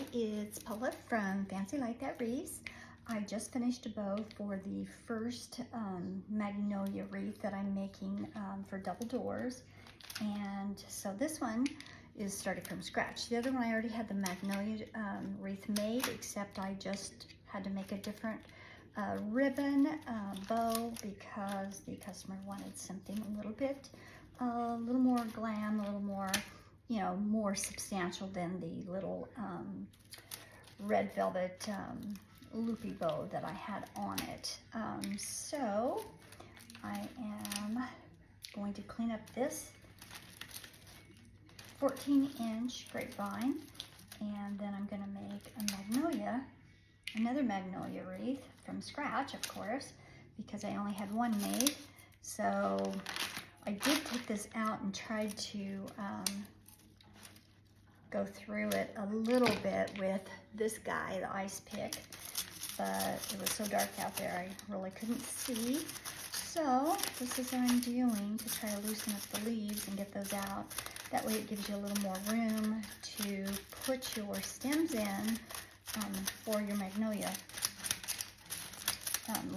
Hi, it's Paula from Fancy Like That Wreaths. I just finished a bow for the first magnolia wreath that I'm making for double doors. And so this one is started from scratch. The other one I already had the magnolia wreath made, except I just had to make a different ribbon bow because the customer wanted something a little more glam, a little more, you know, more substantial than the little red velvet loopy bow that I had on it. So I am going to clean up this 14-inch grapevine, and then I'm going to make another magnolia wreath from scratch, of course, because I only had one made. So I did take this out and tried to go through it a little bit with this guy, the ice pick, but it was so dark out there I really couldn't see. So this is what I'm doing to try to loosen up the leaves and get those out. That way it gives you a little more room to put your stems in for your magnolia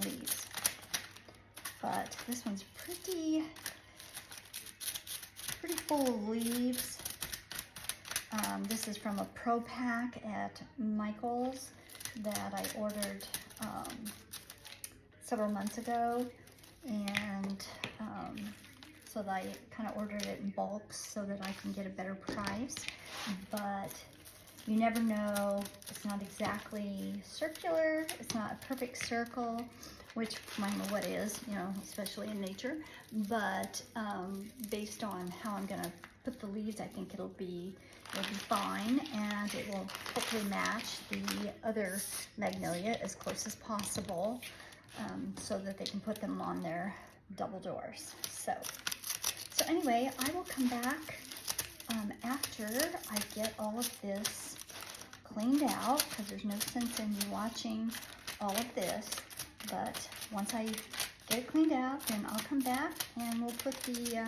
leaves. But this one's pretty full of leaves. This is from a pro pack at Michael's that I ordered several months ago, and so that I kind of ordered it in bulk so that I can get a better price. But you never know. It's not exactly circular. It's not a perfect circle, which I don't know what is, you know, especially in nature. But based on how I'm gonna put the leaves, I think it'll be fine, and it will hopefully match the other magnolia as close as possible, so that they can put them on their double doors. So anyway, I will come back after I get all of this cleaned out, because there's no sense in you watching all of this. But once I get it cleaned out, then I'll come back and we'll put the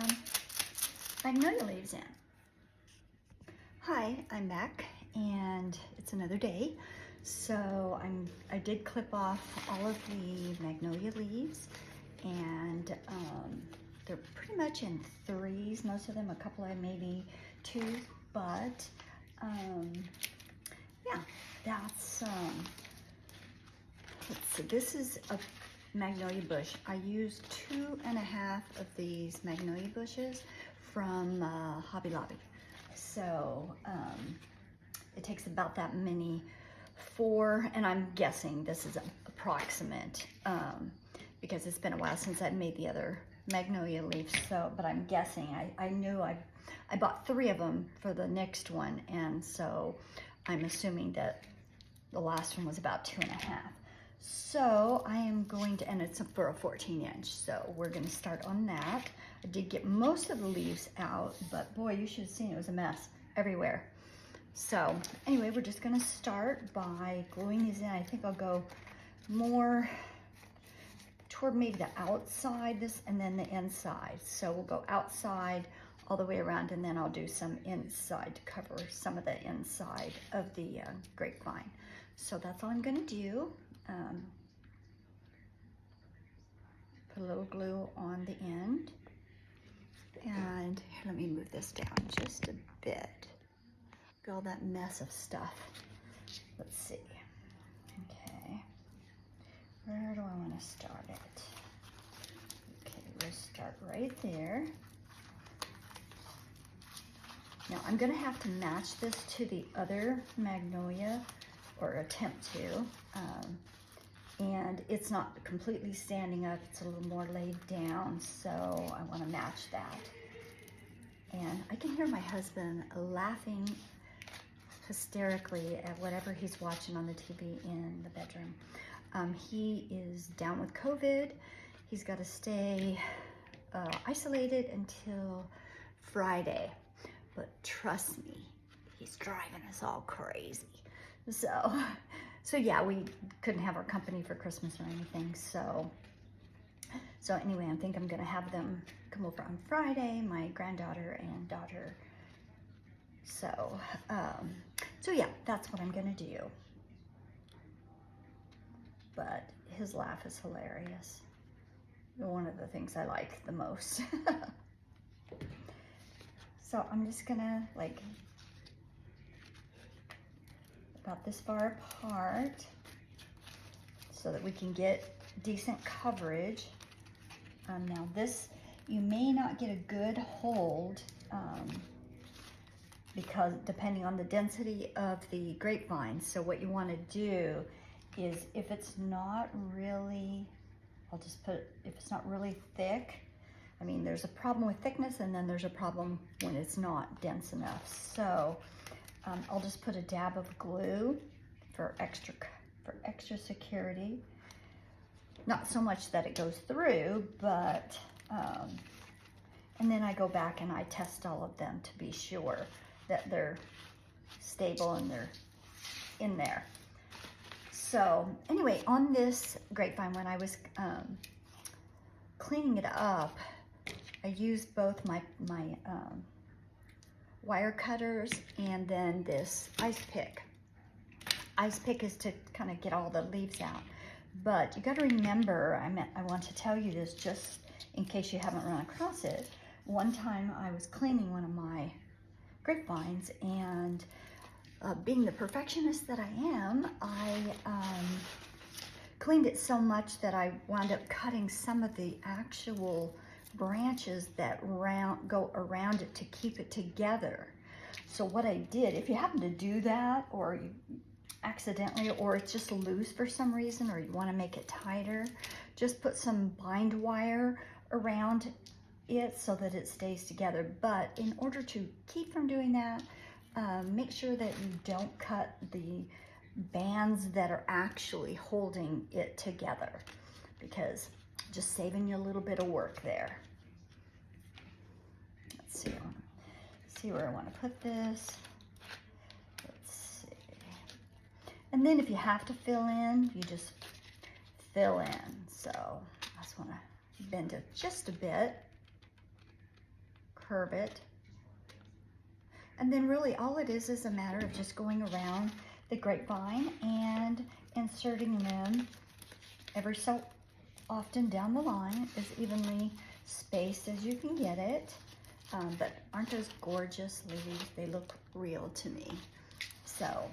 magnolia leaves in. Hi, I'm back, and it's another day. So I did clip off all of the magnolia leaves, and they're pretty much in threes, most of them, a couple of maybe two, but yeah, that's let's see, this is a magnolia bush. I used 2.5 of these magnolia bushes from Hobby Lobby. So it takes about that many, 4, and I'm guessing this is approximate because it's been a while since I made the other magnolia leaves. So, but I'm guessing, I knew I bought 3 of them for the next one, and so I'm assuming that the last one was about 2.5. So I am going to, and it's for a 14-inch, so we're going to start on that. I did get most of the leaves out, but boy, you should have seen it was a mess everywhere. So anyway, we're just going to start by gluing these in. I think I'll go more toward maybe the outside, this, and then the inside. So we'll go outside all the way around, and then I'll do some inside to cover some of the inside of the grapevine. So that's all I'm going to do. Put a little glue on the end, and here, let me move this down just a bit. Got all that mess of stuff. Let's see. Okay, where do I want to start it? Okay, we'll start right there. Now I'm going to have to match this to the other magnolia, or attempt to. And it's not completely standing up, it's a little more laid down, so I want to match that. And I can hear my husband laughing hysterically at whatever he's watching on the TV in the bedroom. He is down with COVID. He's got to stay isolated until Friday, but trust me, he's driving us all crazy. So yeah, we couldn't have our company for Christmas or anything. So anyway, I think I'm gonna have them come over on Friday, my granddaughter and daughter. So So yeah, that's what I'm gonna do. But his laugh is hilarious. One of the things I like the most. So I'm just gonna like about this far apart so that we can get decent coverage. Now this, you may not get a good hold because depending on the density of the grapevine. So what you want to do is if it's not really, I'll just put, if it's not really thick, I mean, there's a problem with thickness and then there's a problem when it's not dense enough. So I'll just put a dab of glue for extra security. Not so much that it goes through, but, and then I go back and I test all of them to be sure that they're stable and they're in there. So anyway, on this grapevine, when I was cleaning it up, I used both my wire cutters and then this ice pick. Ice pick is to kind of get all the leaves out. But you got to remember, I want to tell you this just in case you haven't run across it. One time I was cleaning one of my grapevines, and being the perfectionist that I am, I cleaned it so much that I wound up cutting some of the actual branches that go around it to keep it together. So what I did, if you happen to do that, or you accidentally, or it's just loose for some reason, or you want to make it tighter, just put some bind wire around it so that it stays together. But in order to keep from doing that, make sure that you don't cut the bands that are actually holding it together, because just saving you a little bit of work there. Let's see where I want to put this. And then if you have to fill in, you just fill in. So I just want to bend it just a bit, curve it. And then really all it is a matter of just going around the grapevine and inserting them every so often down the line, as evenly spaced as you can get it. But aren't those gorgeous leaves? They look real to me. So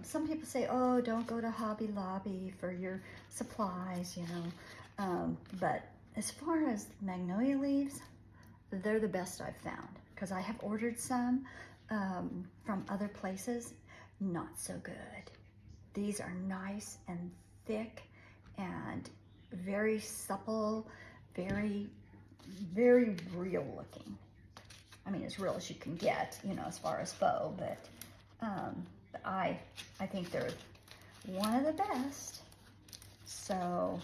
some people say, oh, don't go to Hobby Lobby for your supplies, you know. But as far as magnolia leaves, they're the best I've found, because I have ordered some from other places, not so good. These are nice and thick and very supple, very, very real looking. I mean, as real as you can get, you know, as far as faux, but I think they're one of the best. So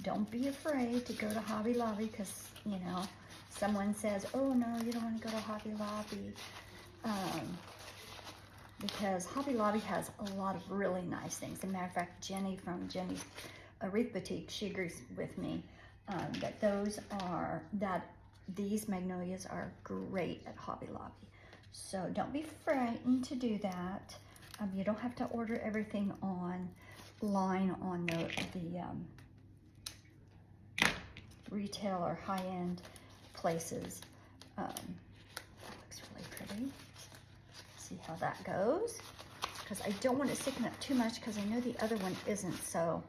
don't be afraid to go to Hobby Lobby, because, you know, someone says, oh no, you don't want to go to Hobby Lobby. Because Hobby Lobby has a lot of really nice things. As a matter of fact, Jenny from Jenny's Wreath Boutique, she agrees with me that these magnolias are great at Hobby Lobby. So don't be frightened to do that. You don't have to order everything online on the retail or high-end places. That looks really pretty. See how that goes, because I don't want it sticking up too much, because I know the other one isn't. So,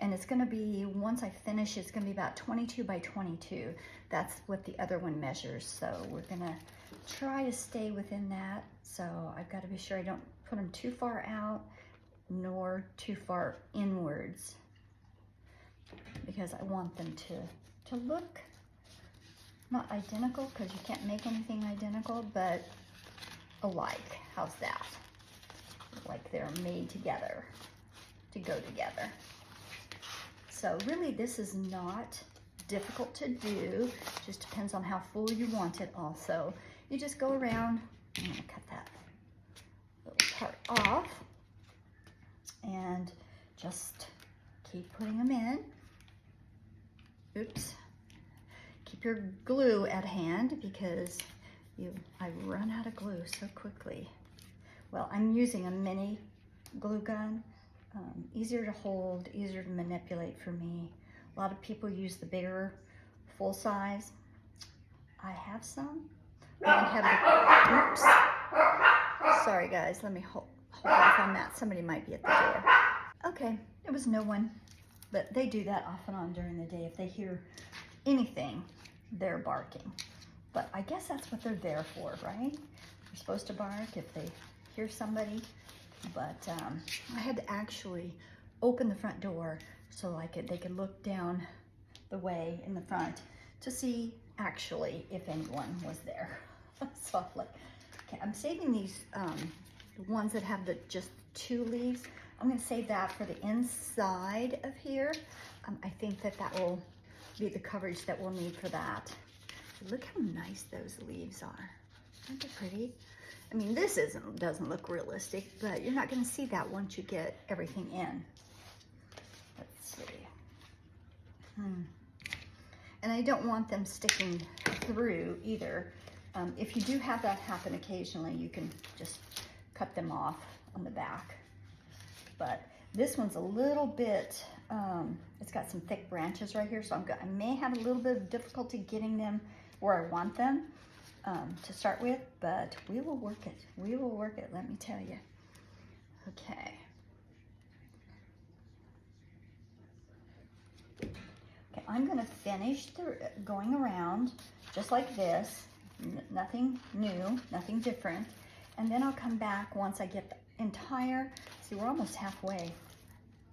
and it's going to be, once I finish, it's going to be about 22 by 22. That's what the other one measures. So we're going to try to stay within that. So I've got to be sure I don't put them too far out nor too far inwards, because I want them to look not identical, because you can't make anything identical, but alike. How's that? Like they're made together to go together. So really, this is not difficult to do. Just depends on how full you want it. Also, you just go around. I'm gonna cut that little part off and just keep putting them in. Oops. Keep your glue at hand, because I run out of glue so quickly. Well, I'm using a mini glue gun. Easier to hold, easier to manipulate for me. A lot of people use the bigger, full size. I have some. Oops. Sorry guys, let me hold off on that. Somebody might be at the door. Okay, it was no one, but they do that off and on during the day. If they hear anything, they're barking. But I guess that's what they're there for, right? They're supposed to bark if they hear somebody. But I had to actually open the front door so they could look down the way in the front to see actually if anyone was there. So I'm like, okay, I'm saving these the ones that have just 2 leaves. I'm going to save that for the inside of here. I think that will be the coverage that we'll need for that. Look how nice those leaves are. Aren't they pretty? I mean, this doesn't look realistic, but you're not going to see that once you get everything in. Let's see. And I don't want them sticking through either. If you do have that happen occasionally, you can just cut them off on the back. But this one's a little bit, it's got some thick branches right here, so I may have a little bit of difficulty getting them where I want them to start with, but we will work it. We will work it, let me tell you. Okay. Okay, I'm going to finish going around just like this. Nothing new, nothing different. And then I'll come back once I get the entire, see, we're almost halfway.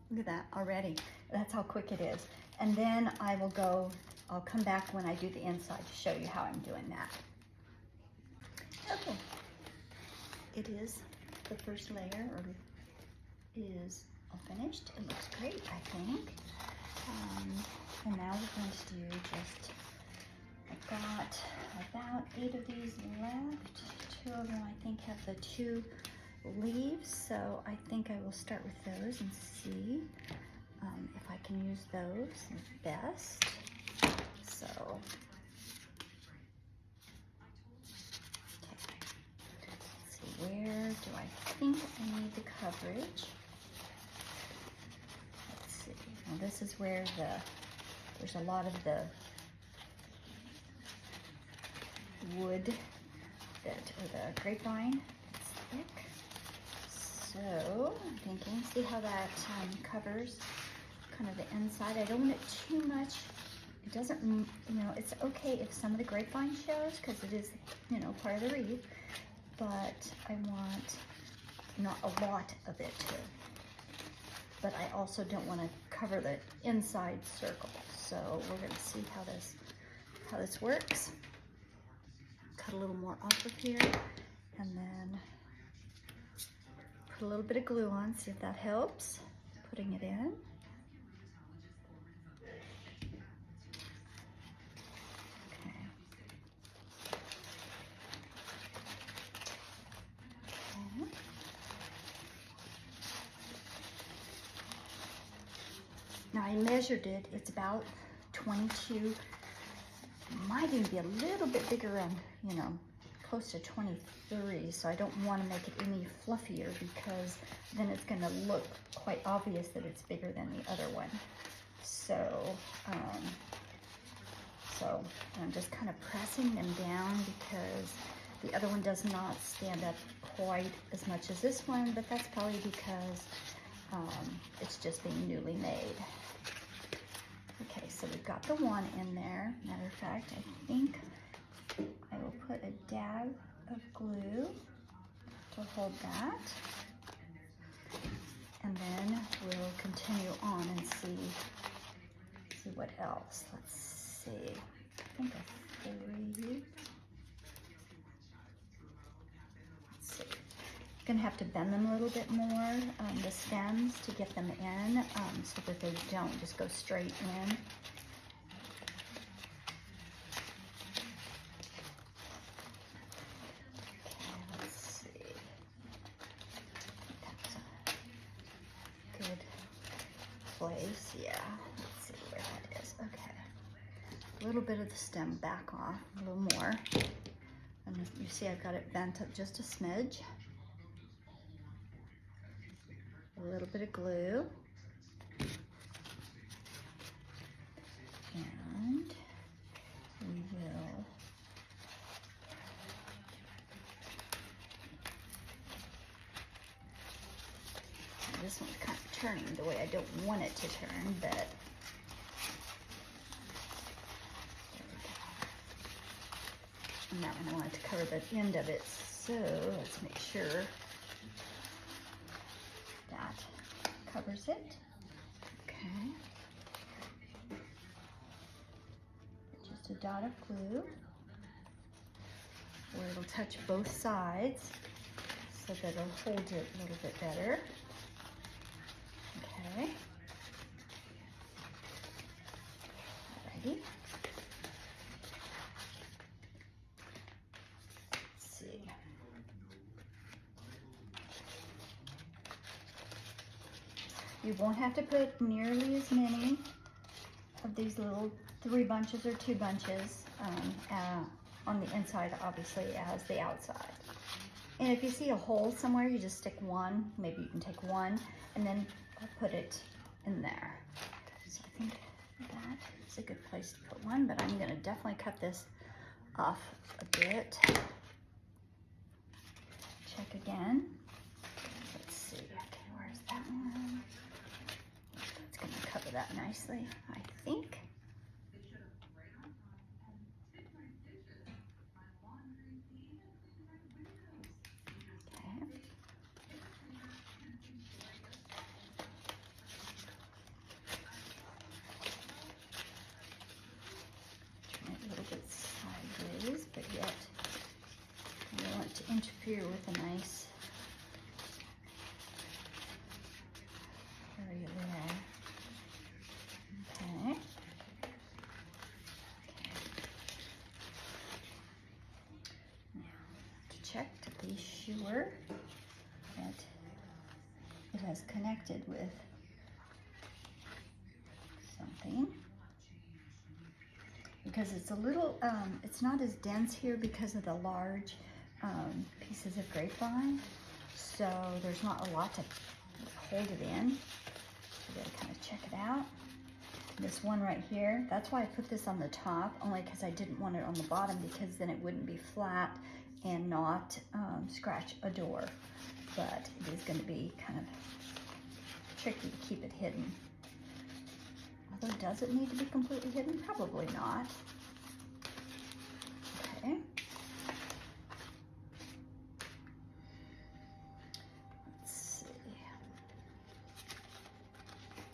Look at that already. That's how quick it is. And then I'll come back when I do the inside to show you how I'm doing that. Okay. It is the first layer, is all finished. It looks great, I think. And now we're going to do I've got about 8 of these left. 2 of them I think have the 2 leaves, so I think I will start with those and see if I can use those best. So, okay. Let's see, where do I think I need the coverage? Let's see. Now this is where there's a lot of the wood or the grapevine. It's thick. So I'm thinking, see how that covers kind of the inside. I don't want it too much. It doesn't, it's okay if some of the grapevine shows because it is, part of the wreath, but I want not a lot of it too. But I also don't want to cover the inside circle. So we're going to see how this works. Cut a little more off of here and then put a little bit of glue on, see if that helps, putting it in. Okay. Now I measured it, it's about 22, might even be a little bit bigger on, close to 23, so I don't want to make it any fluffier because then it's going to look quite obvious that it's bigger than the other one. So, I'm just kind of pressing them down because the other one does not stand up quite as much as this one, but that's probably because it's just being newly made. Okay, so we've got the one in there. Matter of fact, I think I will put a dab of glue to hold that. And then we'll continue on and see what else. Let's see. I think a 3. Let's see. I'm gonna have to bend them a little bit more, the stems, to get them in, so that they don't just go straight in. Okay, let's see. That's a good place. Yeah, let's see where that is. Okay. A little bit of the stem back off, a little more. And you see I've got it bent up just a smidge. A little bit of glue. And we will this one's kind of turning the way I don't want it to turn, but there we go. And that one I wanted to cover the end of it, so let's make sure that covers it. Okay. Just a dot of glue where it'll touch both sides so that it'll hold it a little bit better. Okay. Alrighty. Let's see. You won't have to put nearly as many of these little 3 bunches or 2 bunches on the inside, obviously, as the outside. And if you see a hole somewhere, you just stick one. Maybe you can take one and then put it in there. So I think that is a good place to put one, but I'm gonna definitely cut this off a bit. Check again. Let's see, okay, where's that one? It's gonna cover that nicely, I think. But yet I don't want to interfere with a nice area there. Okay. Now to check to be sure that it has connected with something. Because it's a little, it's not as dense here because of the large pieces of grapevine. So there's not a lot to hold it in. So you gotta kind of check it out. This one right here, that's why I put this on the top, only because I didn't want it on the bottom because then it wouldn't be flat and not scratch a door. But it is gonna be kind of tricky to keep it hidden. Although, does it need to be completely hidden? Probably not. Okay. Let's see.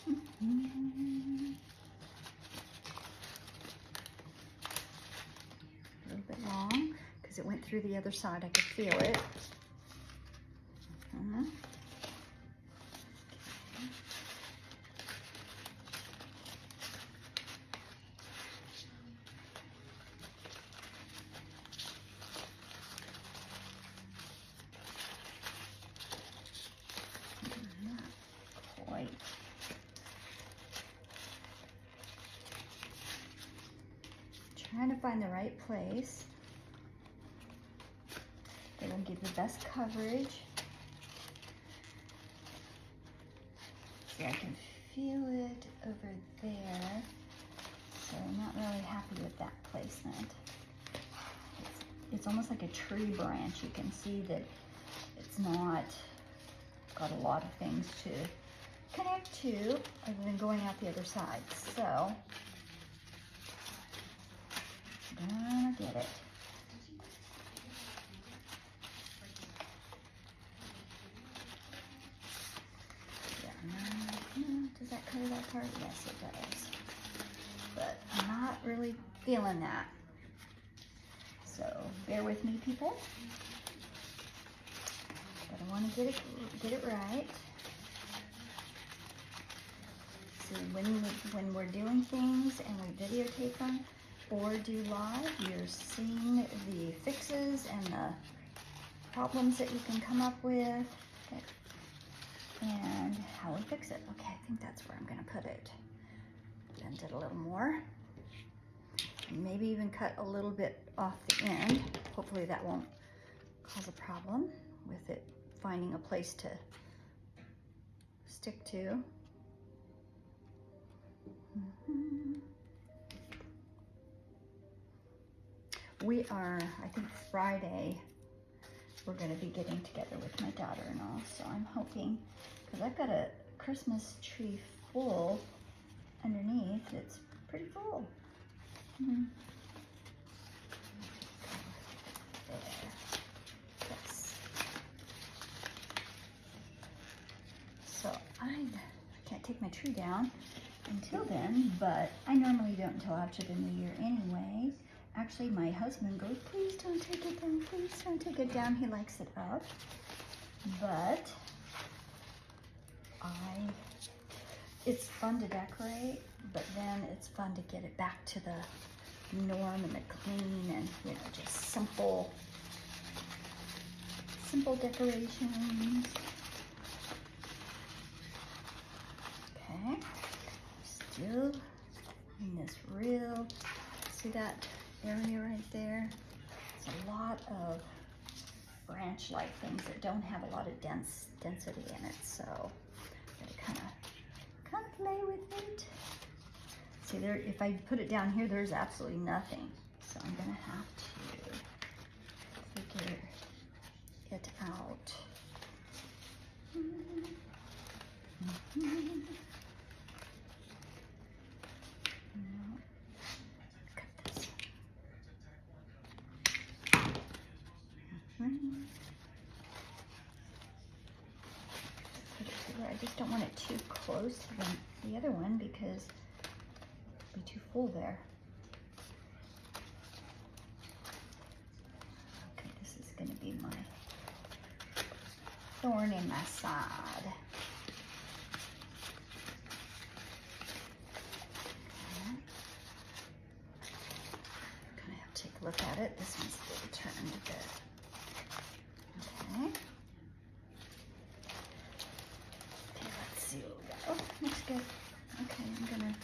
A little bit long, because it went through the other side. I could feel it. Trying to find the right place that will give the best coverage. So I can feel it over there. So I'm not really happy with that placement. It's almost like a tree branch. You can see that it's not got a lot of things to connect to other than going out the other side. So I'm gonna get it. Does that cover that part? Yes, it does. But I'm not really feeling that. So bear with me, people. But I want to get it right. So when we're doing things and we videotape them or do live, you're seeing the fixes and the problems that you can come up with. Okay. And how we fix it. Okay, I think that's where I'm going to put it. Bend it a little more. And maybe even cut a little bit off the end. hopefully that won't cause a problem with it finding a place to stick to. We are, I think Friday, we're going to be getting together with my daughter-in-law, so I'm hoping, because I've got a Christmas tree full underneath. It's pretty full. There. Yes. So I can't take my tree down until then, but I normally don't until after the new year anyway. Actually, my husband goes, please don't take it down, please don't take it down. He likes it up, but it's fun to decorate, but then it's fun to get it back to the norm and the clean and, you know, just simple decorations. Okay, still in this real, see that area right there? It's a lot of branch-like things that don't have a lot of density in it, so I'm gonna kind of play with it. See there, if I put it down here, there's absolutely nothing, so I'm gonna have to figure it out. I just don't want it too close to the other one because it'll be too full there. Okay, this is going to be my thorn in my side. Okay. Kind of have to take a look at it. This one's a little turned a bit. Okay. Oh, looks good. Okay, I'm gonna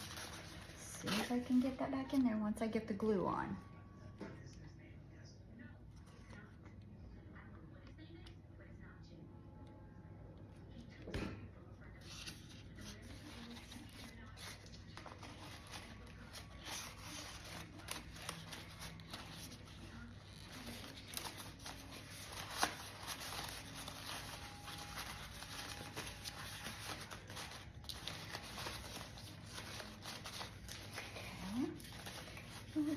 see if I can get that back in there once I get the glue on. We're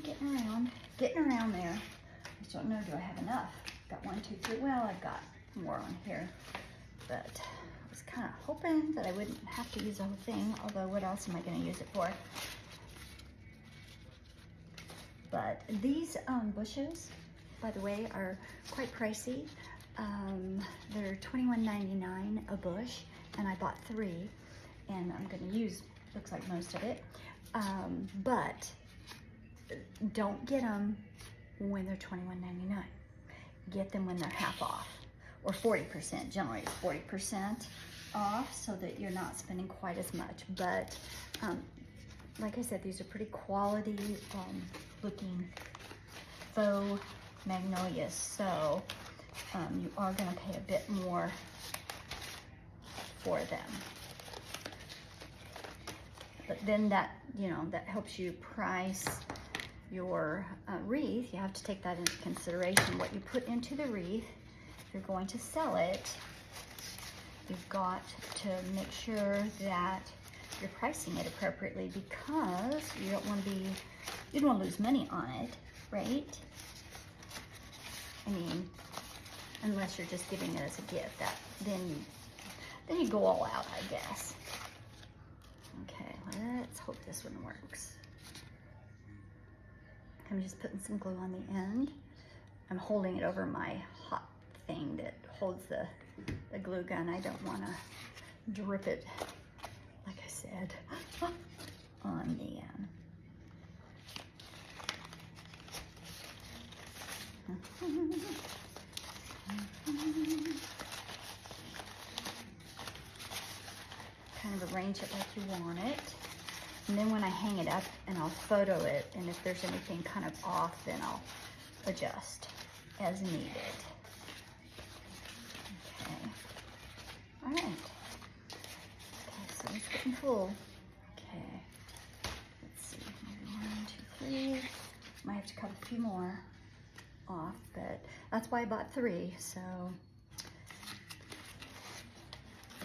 getting around there. I just don't know, do I have enough? Got 1, 2, 3, well, I've got more on here, but I was kind of hoping that I wouldn't have to use the whole thing, although what else am I going to use it for? But these bushes, by the way, are quite pricey. They're $21.99 a bush, and I bought 3, and I'm going to use, looks like most of it, but don't get them when they're $21.99. Get them when they're half off, or 40%. Generally it's 40% off, so that you're not spending quite as much. But like I said, these are pretty quality looking faux magnolias, so you are going to pay a bit more for them. But then that, you know, that helps you price your wreath. You have to take that into consideration. What you put into the wreath, if you're going to sell it, you've got to make sure that you're pricing it appropriately, because you don't want to lose money on it, right? I mean, unless you're just giving it as a gift, then you go all out, I guess. Okay, let's hope this one works. I'm just putting some glue on the end. I'm holding it over my hot thing that holds the glue gun. I don't want to drip it, like I said, on the end. Kind of arrange it like you want it. And then when I hang it up, and I'll photo it, and if there's anything kind of off, then I'll adjust. as needed. Okay. All right. Okay, so it's getting full. Okay. Let's see. 1, 2, 3. Might have to cut a few more off, but that's why I bought 3. So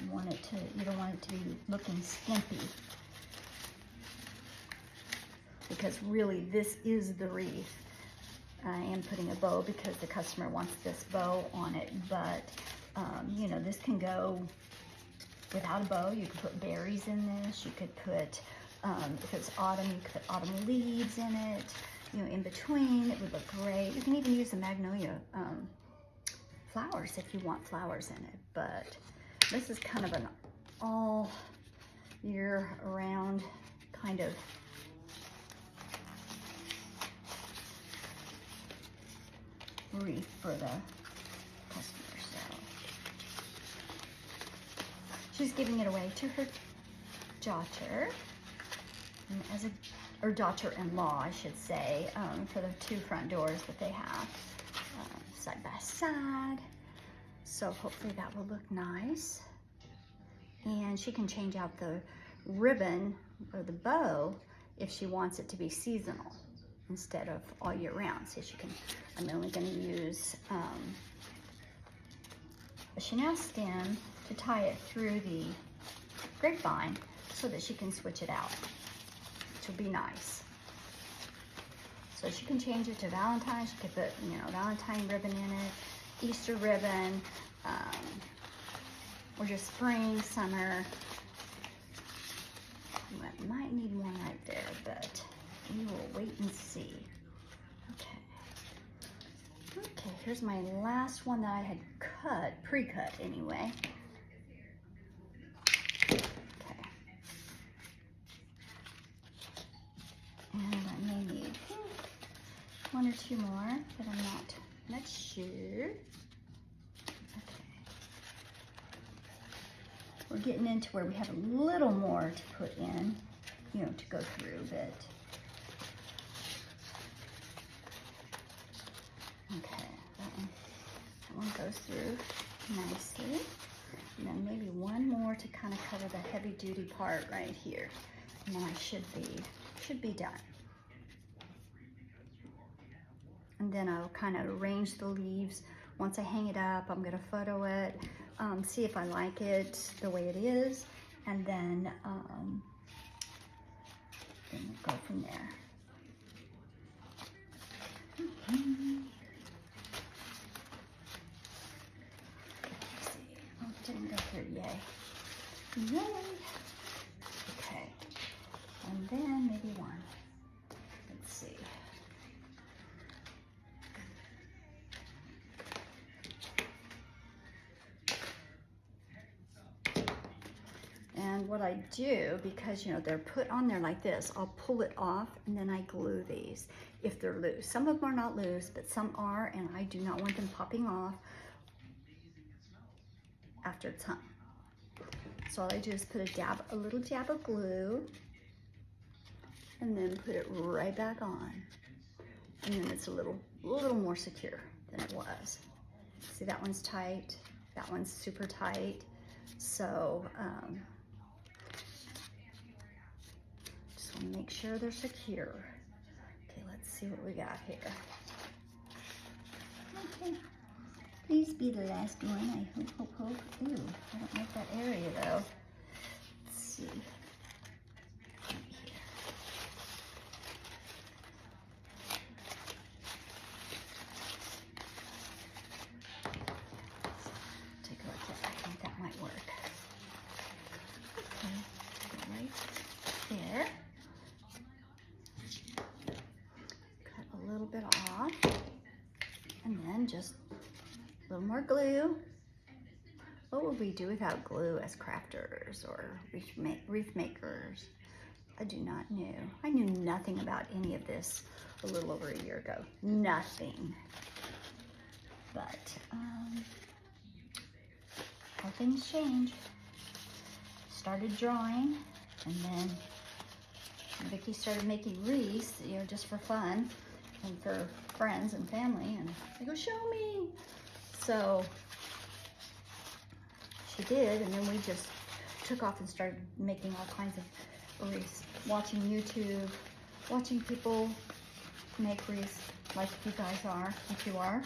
you don't want it to be looking skimpy, because really this is the wreath. I am putting a bow because the customer wants this bow on it, but you know, this can go without a bow. You could put berries in this. You could put, if it's autumn, you could put autumn leaves in it. You know, in between, it would look great. You can even use the magnolia flowers if you want flowers in it, but this is kind of an all year round kind of wreath for the customer. So she's giving it away to her daughter, as a, or daughter-in-law, I should say, for the 2 front doors that they have side by side. So hopefully that will look nice. And she can change out the ribbon or the bow if she wants it to be seasonal instead of all year round. So she can, I'm only going to use a chenille stem to tie it through the grapevine so that she can switch it out, which will be nice. So she can change it to Valentine. She could put, you know, Valentine ribbon in it, Easter ribbon, or just spring, summer. You might need one right there, but we will wait and see. Okay. Okay, here's my last one that I had cut, pre-cut anyway. Okay. And I may need 1 or 2 more, but I'm not sure. We're getting into where we have a little more to put in, you know, to go through, but okay, that one goes through nicely. And then maybe 1 more to kind of cover the heavy duty part right here. And then I should be done. And then I'll kind of arrange the leaves. Once I hang it up, I'm gonna photo it, see if I like it the way it is, and then we'll go from there. Let's see. Oh, it didn't go through. Yay. Yay. Okay. And then maybe 1. Let's see. And what I do, because you know they're put on there like this, I'll pull it off and then I glue these if they're loose. Some of them are not loose, but some are, and I do not want them popping off after it's hung. So all I do is put a little dab of glue and then put it right back on. And then it's a little more secure than it was. See, that one's tight, that one's super tight. So just want to make sure they're secure. Okay, let's see what we got here. Okay, please be the last one. I hope. Ooh, I don't like that area though. Let's see. Right here. Take a look at that. I think that might work. Okay, right there. Cut a little bit off, and then just a little more glue. What would we do without glue as crafters or wreath makers? I do not know. I knew nothing about any of this a little over a year ago. Nothing. But how things change. Started drawing, and then Vicki started making wreaths, you know, just for fun. and for friends and family, and I go, show me. So she did, and then we just took off and started making all kinds of wreaths, watching YouTube, watching people make wreaths like you guys are, like you are.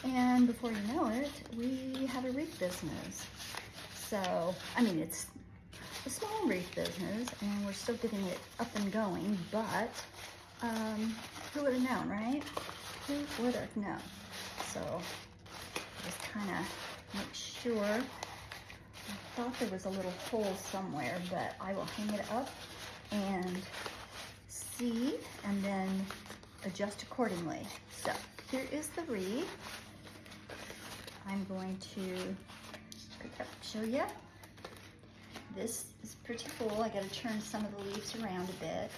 And before you know it, we have a wreath business. So, I mean, it's a small wreath business, and we're still getting it up and going, but who would have known, right? Who would have known? So, just kind of make sure. I thought there was a little hole somewhere, but I will hang it up and see, and then adjust accordingly. So, here is the wreath. I'm going to pick up, show you. This is pretty cool. I got to turn some of the leaves around a bit,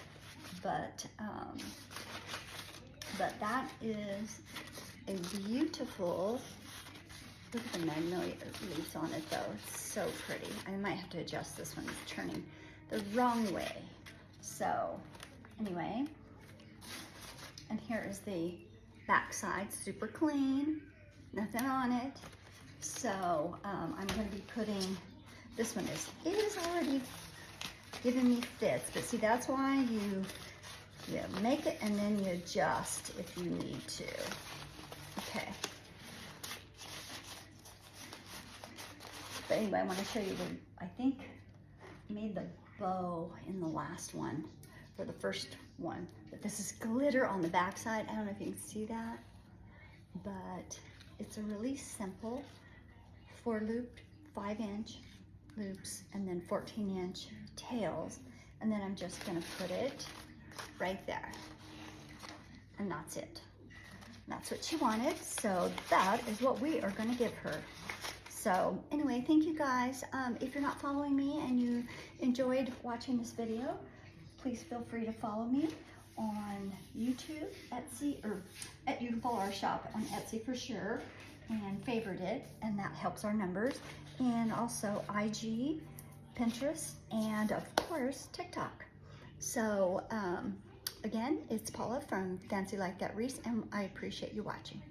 but that is a beautiful. Look at the magnolia leaves on it, though. It's so pretty. I might have to adjust this one. It's turning the wrong way. So, anyway, and here is the back side, super clean, nothing on it. So I'm going to be putting, this one it is already giving me fits, but see, that's why you make it and then you adjust if you need to. Okay. But anyway, I want to show you I think I made the bow in the last one, for the first one. But this is glitter on the back side. I don't know if you can see that, but it's a really simple 4-looped 5-inch loops and then 14-inch tails. And then I'm just gonna put it right there. And that's it. That's what she wanted. So that is what we are gonna give her. So anyway, thank you guys. If you're not following me and you enjoyed watching this video, please feel free to follow me on YouTube, Etsy, or you can follow our shop on Etsy for sure, and favorite it, and that helps our numbers. And also IG, Pinterest, and of course TikTok. So again, it's Paula from Fancy Like That Wreath, and I appreciate you watching.